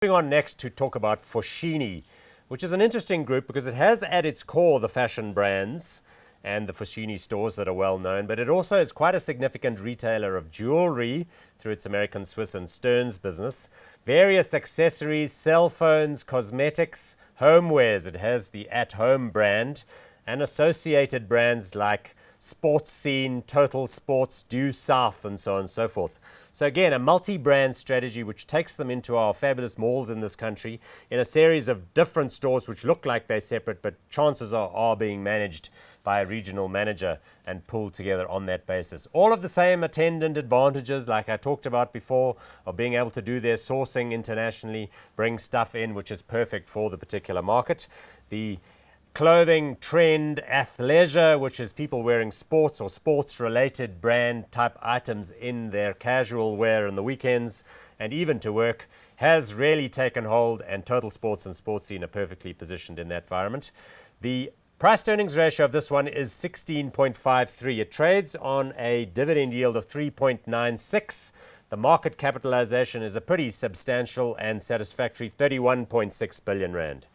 Moving on next to talk about Foschini, which is an interesting group because it has at its core the fashion brands and the Foschini stores that are well known, but it also is quite a significant retailer of jewellery through its American, Swiss and Stearns business, various accessories, cell phones, cosmetics, homewares. It has the at-home brand and associated brands like Sports Scene, Total Sports, Due South, and so on and so forth. So again, a multi-brand strategy which takes them into our fabulous malls in this country in a series of different stores which look like they're separate, but chances are being managed by a regional manager and pulled together on that basis. All of the same attendant advantages like I talked about before of being able to do their sourcing internationally, bring stuff in which is perfect for the particular market. The clothing trend athleisure, which is people wearing sports or sports related brand type items in their casual wear in the weekends and even to work, has really taken hold, and Total Sports and Sports Scene are perfectly positioned in that environment. The price to earnings ratio of this one is 16.53. It trades on a dividend yield of 3.96. The market capitalization is a pretty substantial and satisfactory 31.6 billion rand.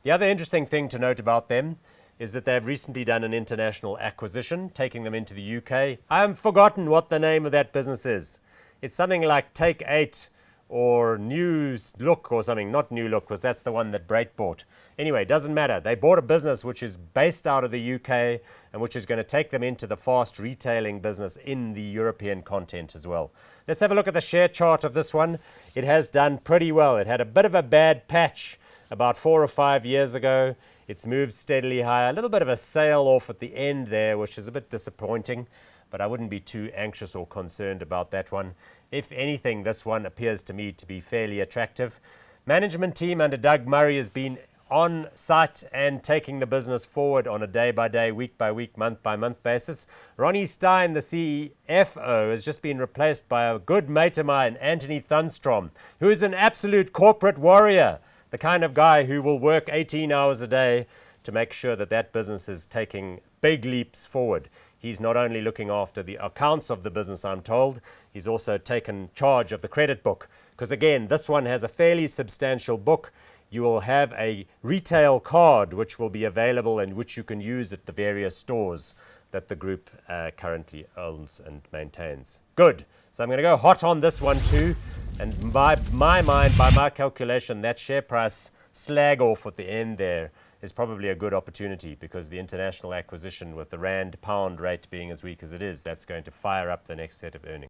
The other interesting thing to note about them is that they've recently done an international acquisition, taking them into the UK. I have forgotten what the name of that business is. It's something like Take 8 or New Look or something. Not New Look, because that's the one that Brait bought. Anyway, doesn't matter. They bought a business which is based out of the UK and which is going to take them into the fast retailing business in the European continent as well. Let's have a look at the share chart of this one. It has done pretty well. It had a bit of a bad patch about 4 or 5 years ago. It's moved steadily higher. A little bit of a sail off at the end there, which is a bit disappointing, but I wouldn't be too anxious or concerned about that one. If anything, this one appears to me to be fairly attractive. Management team under Doug Murray has been on site and taking the business forward on a day-by-day, week-by-week, month-by-month basis. Ronnie Stein, the CFO, has just been replaced by a good mate of mine, Anthony Thunstrom, who is an absolute corporate warrior. The kind of guy who will work 18 hours a day to make sure that that business is taking big leaps forward. He's not only looking after the accounts of the business, I'm told, he's also taken charge of the credit book. Because again, this one has a fairly substantial book. You will have a retail card which will be available and which you can use at the various stores that the group currently owns and maintains. Good. So I'm going to go hot on this one too. And by my mind, by my calculation, that share price slag off at the end there is probably a good opportunity, because the international acquisition with the rand pound rate being as weak as it is, that's going to fire up the next set of earnings.